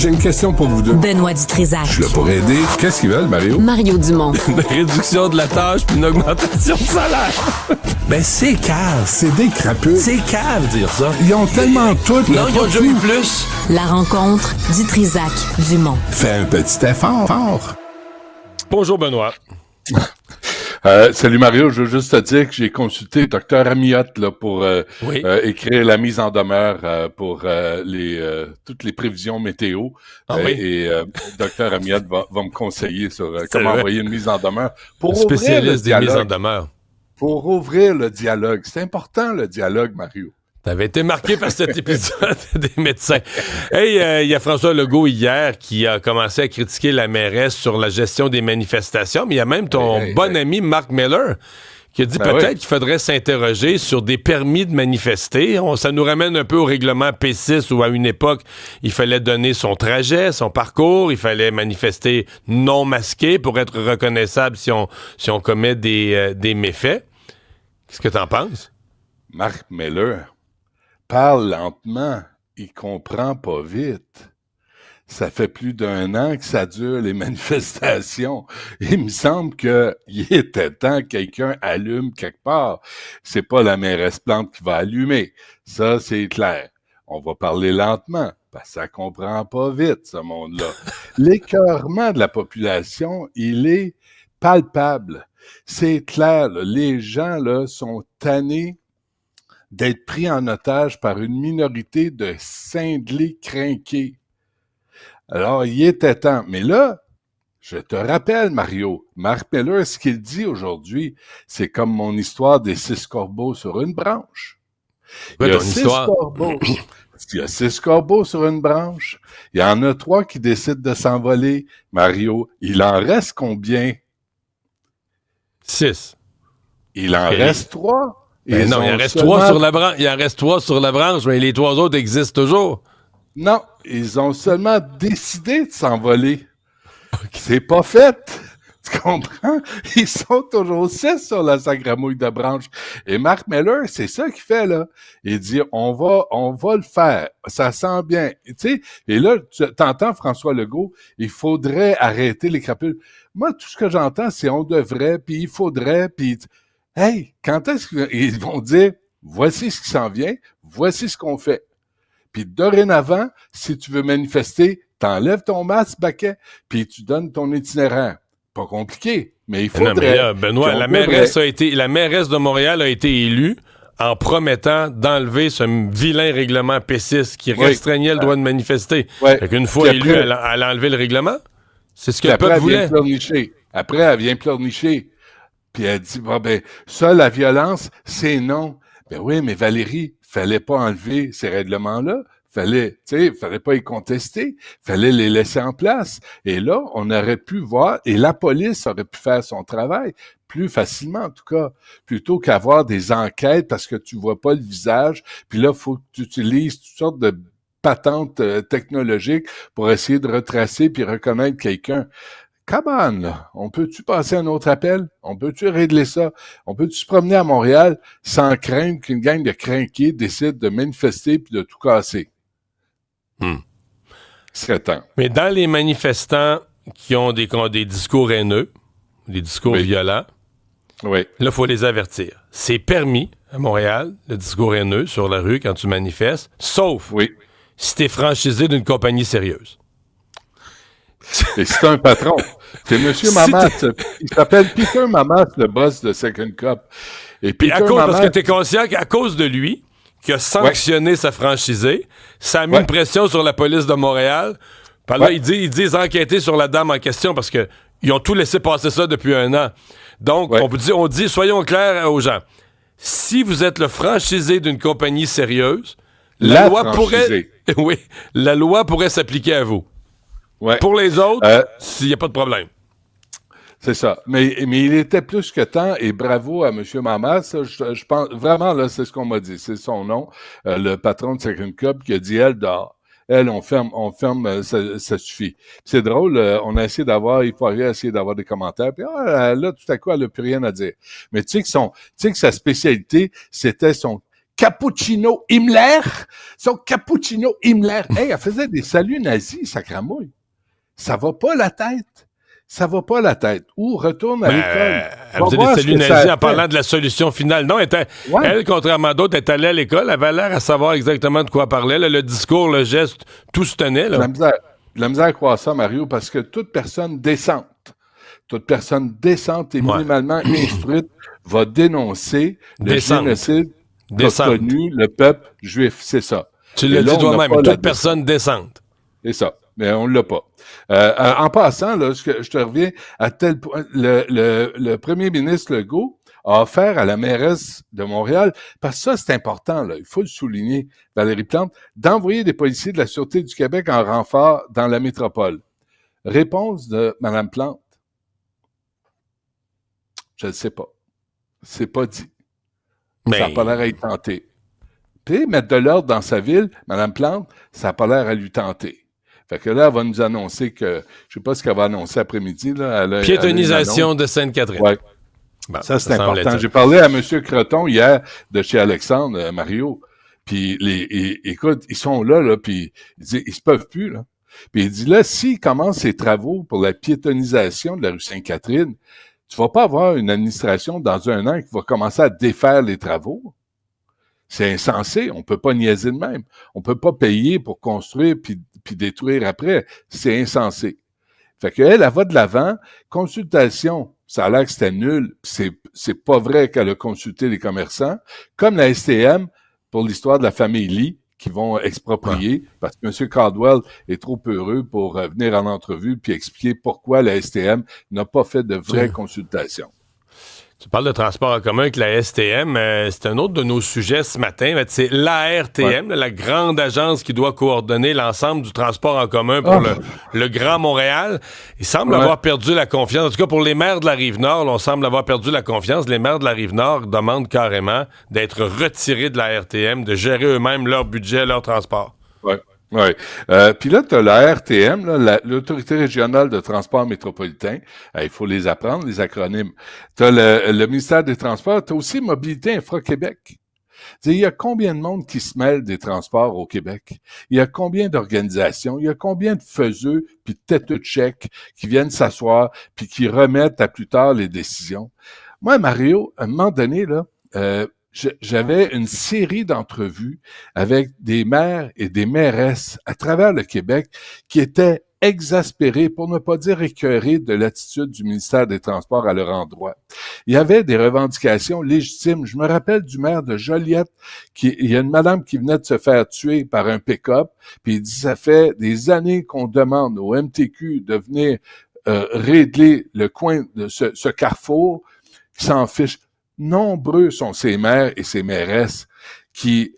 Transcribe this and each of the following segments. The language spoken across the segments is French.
J'ai une question pour vous deux. Benoît Dutrisac. Je suis là pour aider. Qu'est-ce qu'ils veulent, Mario? Mario Dumont. Une réduction de la tâche puis une augmentation de salaire. Ben, c'est cave. C'est des crapules. C'est cave, dire ça. Ils ont tellement tout. Non, ils ont déjà eu plus. La rencontre Dutrisac-Dumont. Fais un petit effort. Fort. Bonjour, Benoît. Salut Mario, je veux juste te dire que j'ai consulté Dr Amiotte là, pour écrire la mise en demeure pour toutes les prévisions météo. Et Dr Amiotte va me conseiller sur comment envoyer une mise en demeure pour spécialiste des mises en demeure. Pour ouvrir le dialogue. C'est important le dialogue, Mario. T'avais été marqué par cet épisode des médecins. Hey, il y a François Legault hier qui a commencé à critiquer la mairesse sur la gestion des manifestations, mais il y a même ton ami Mark Miller qui a dit qu'il faudrait s'interroger sur des permis de manifester. Ça nous ramène un peu au règlement P6 où à une époque, il fallait donner son trajet, son parcours, il fallait manifester non masqué pour être reconnaissable si on commet des méfaits. Qu'est-ce que t'en penses? Mark Miller parle lentement, il comprend pas vite. Ça fait plus d'1 an que ça dure, les manifestations. Il me semble qu'il était temps que quelqu'un allume quelque part. C'est pas la mairesse Plante qui va allumer. Ça, c'est clair. On va parler lentement, parce que ça comprend pas vite, ce monde-là. L'écœurement de la population, il est palpable. C'est clair, là, les gens là sont tannés d'être pris en otage par une minorité de cinglés crinqués. Alors, il était temps. Mais là, je te rappelle, Mario, Mark Miller, ce qu'il dit aujourd'hui, c'est comme mon histoire des 6 corbeaux sur une branche. Il y a 6 corbeaux. Il y a 6 corbeaux sur une branche. Il y en a 3 qui décident de s'envoler. Mario, il en reste combien? 6. Il en reste 3. Ben non, il en reste 3 sur la branche. Il en reste 3 sur la branche, mais les 3 autres existent toujours. Non, ils ont seulement décidé de s'envoler. Okay. C'est pas fait. Tu comprends? Ils sont toujours 6 sur la sacramouille de branche. Et Mark Miller, c'est ça qu'il fait, là. Il dit, on va le faire. Ça sent bien. Tu sais, et là, tu entends François Legault, il faudrait arrêter les crapules. Moi, tout ce que j'entends, c'est on devrait, puis il faudrait, puis... Hey, quand est-ce qu'ils vont dire, voici ce qui s'en vient, voici ce qu'on fait. Puis dorénavant, si tu veux manifester, t'enlèves ton masque, Baquet, puis tu donnes ton itinéraire. Pas compliqué, mais il faudrait... Non, mais là, Benoît, la mairesse de Montréal a été élue en promettant d'enlever ce vilain règlement P6 qui restreignait le droit de manifester. Fait qu'une fois élue, elle a enlevé le règlement. C'est ce que le peuple voulait. Après, elle vient pleurnicher. Puis elle dit, ça, la violence, c'est non. Ben oui, mais Valérie, fallait pas enlever ces règlements-là. Fallait pas y contester. Fallait les laisser en place. Et là, on aurait pu voir, et la police aurait pu faire son travail plus facilement, en tout cas, plutôt qu'avoir des enquêtes parce que tu vois pas le visage. Puis là, faut que tu utilises toutes sortes de patentes technologiques pour essayer de retracer puis reconnaître quelqu'un. Come on, là. On peut-tu passer un autre appel? On peut-tu régler ça? On peut-tu se promener à Montréal sans craindre qu'une gang de crinqués décide de manifester puis de tout casser? Ce serait temps. Mais dans les manifestants qui ont des discours haineux, des discours violents, là, il faut les avertir. C'est permis à Montréal, le discours haineux sur la rue quand tu manifestes, sauf si t'es franchisé d'une compagnie sérieuse. Et c'est un patron. C'est M. Mamas. Il s'appelle Peter Mamas, le boss de Second Cup. Et Peter parce que tu es conscient qu'à cause de lui, qui a sanctionné sa franchisée, ça a mis une pression sur la police de Montréal. Par là, ils disent enquêter sur la dame en question parce que ils ont tout laissé passer ça depuis 1 an. Donc, on dit, soyons clairs aux gens. Si vous êtes le franchisé d'une compagnie sérieuse, la loi pourrait s'appliquer à vous. Ouais. Pour les autres, s'il n'y a pas de problème. C'est ça. Mais il était plus que temps, et bravo à M. Mamas. Je pense vraiment, là, c'est ce qu'on m'a dit. C'est son nom, le patron de Second Cup, qui a dit, elle dort. Elle, on ferme, ça suffit. C'est drôle, on a essayé d'avoir, il faudrait essayer d'avoir des commentaires, puis là, tout à coup, elle n'a plus rien à dire. Mais tu sais que sa spécialité, c'était son Cappuccino Himmler. Son Cappuccino Himmler. Hey, elle faisait des saluts nazis, sacramouille. Ça va pas la tête. Ça va pas la tête. Ou retourne à l'école. Elle faisait des saluts nazis en parlant de la solution finale. Non, elle, contrairement à d'autres, est allée à l'école. Elle avait l'air à savoir exactement de quoi elle parlait. Là, le discours, le geste, tout se tenait. Là. La misère à croire ça, Mario, parce que toute personne décente et minimalement instruite va dénoncer le génocide qu'a connu le peuple juif. C'est ça. Tu l'as dit toi-même, toute personne décente. C'est ça. Mais on ne l'a pas. En passant, là, je te reviens à tel point, le premier ministre Legault a offert à la mairesse de Montréal, parce que ça, c'est important, là, il faut le souligner, Valérie Plante, d'envoyer des policiers de la Sûreté du Québec en renfort dans la métropole. Réponse de Mme Plante. Je ne sais pas. C'est pas dit. Mais... Ça n'a pas l'air à y tenter. Puis, mettre de l'ordre dans sa ville, Mme Plante, ça n'a pas l'air à lui tenter. Fait que là, elle va nous annoncer que, je sais pas ce qu'elle va annoncer après-midi, là. Piétonisation de Sainte-Catherine. Ouais. Bon, ça, c'est important. J'ai parlé à M. Creton hier de chez Alexandre, Mario. Puis, écoute, ils sont là, puis ils se peuvent plus, là. Puis il dit là, s'il commence ses travaux pour la piétonisation de la rue Sainte-Catherine, tu vas pas avoir une administration dans un an qui va commencer à défaire les travaux. C'est insensé. On peut pas niaiser de même. On peut pas payer pour construire puis détruire après. C'est insensé. Fait qu'elle va de l'avant. Consultation, ça a l'air que c'était nul. C'est pas vrai qu'elle a consulté les commerçants. Comme la STM pour l'histoire de la famille Lee, qui vont exproprier parce que M. Caldwell est trop heureux pour venir en entrevue puis expliquer pourquoi la STM n'a pas fait de vraie consultation. Tu parles de transport en commun avec la STM. C'est un autre de nos sujets ce matin. C'est l'ARTM, la grande agence qui doit coordonner l'ensemble du transport en commun pour le Grand Montréal. Il semble avoir perdu la confiance. En tout cas, pour les maires de la Rive-Nord, on semble avoir perdu la confiance. Les maires de la Rive-Nord demandent carrément d'être retirés de la RTM, de gérer eux-mêmes leur budget, leur transport. Oui. Puis là, tu as la RTM, là, l'Autorité régionale de transport métropolitain. Il faut les apprendre, les acronymes. Tu as le ministère des Transports. Tu as aussi Mobilité Infra-Québec. Il y a combien de monde qui se mêle des transports au Québec? Il y a combien d'organisations? Il y a combien de faiseux puis de têteux de chèques qui viennent s'asseoir puis qui remettent à plus tard les décisions? Moi, Mario, à un moment donné, là, j'avais une série d'entrevues avec des maires et des mairesses à travers le Québec qui étaient exaspérés, pour ne pas dire écœurés, de l'attitude du ministère des Transports à leur endroit. Il y avait des revendications légitimes. Je me rappelle du maire de Joliette, il y a une madame qui venait de se faire tuer par un pick-up, puis il dit, ça fait des années qu'on demande au MTQ de venir régler le coin de ce carrefour, qui s'en fiche. Nombreux sont ces maires et ces mairesses qui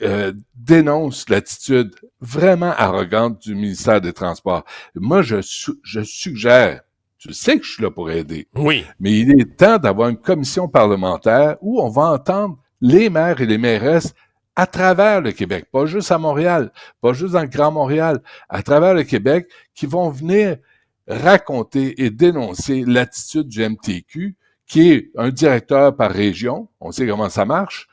dénoncent l'attitude vraiment arrogante du ministère des Transports. Moi, je suggère, je sais que je suis là pour aider, oui, mais il est temps d'avoir une commission parlementaire où on va entendre les maires et les mairesses à travers le Québec, pas juste à Montréal, pas juste dans le Grand Montréal, à travers le Québec, qui vont venir raconter et dénoncer l'attitude du MTQ, qui est un directeur par région, on sait comment ça marche,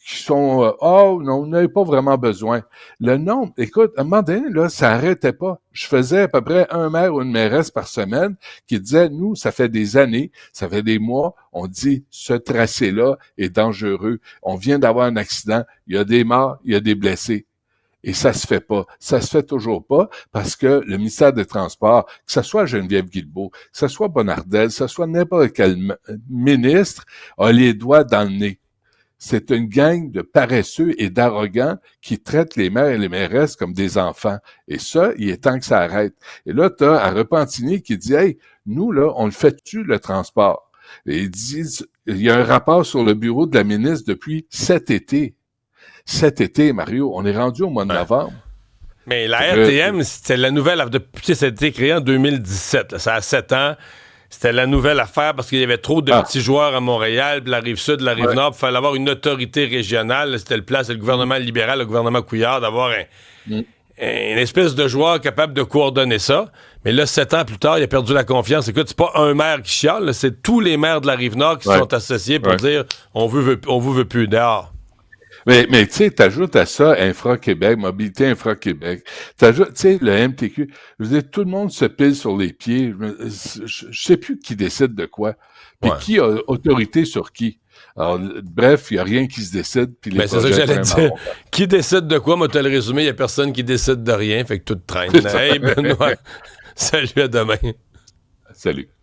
qui sont oh non, vous n'avez pas vraiment besoin. Le nombre, écoute, à un moment donné, là, ça arrêtait pas. Je faisais à peu près un maire ou une mairesse par semaine qui disait, nous, ça fait des années, ça fait des mois, on dit, ce tracé-là est dangereux. On vient d'avoir un accident, il y a des morts, il y a des blessés. Et ça se fait pas. Ça se fait toujours pas parce que le ministère des Transports, que ce soit Geneviève Guilbeault, que ce soit Bonnardel, que ce soit n'importe quel ministre, a les doigts dans le nez. C'est une gang de paresseux et d'arrogants qui traitent les maires et les mairesses comme des enfants. Et ça, il est temps que ça arrête. Et là, tu as à Repentigny qui dit, hey, nous, là, on le fait-tu, le transport? Et ils disent, il y a un rapport sur le bureau de la ministre depuis cet été. Cet été, Mario, on est rendu au mois de novembre. Mais la RTM, c'était la nouvelle... Depuis, ça a été créé en 2017. Là, ça a 7 ans. C'était la nouvelle affaire parce qu'il y avait trop de petits joueurs à Montréal, puis la Rive-Sud, la Rive-Nord. Il fallait avoir une autorité régionale. C'était le plan, c'est le gouvernement libéral, le gouvernement Couillard, d'avoir une espèce de joueur capable de coordonner ça. Mais là, 7 ans plus tard, il a perdu la confiance. Écoute, c'est pas un maire qui chiale, là, c'est tous les maires de la Rive-Nord qui sont associés pour dire on vous veut plus dehors. Mais tu sais, t'ajoutes à ça Infra-Québec, Mobilité Infra-Québec, t'ajoutes, tu sais, le MTQ, je veux dire, tout le monde se pile sur les pieds. Je sais plus qui décide de quoi, puis Ouais. qui a autorité sur qui. Alors, bref, il n'y a rien qui se décide, puis les Mais c'est ça que projets j'allais traînent en dire. rond. Qui décide de quoi? Moi, t'as le résumé, il n'y a personne qui décide de rien, fait que tout traîne. Hey, Benoît, salut, à demain. Salut.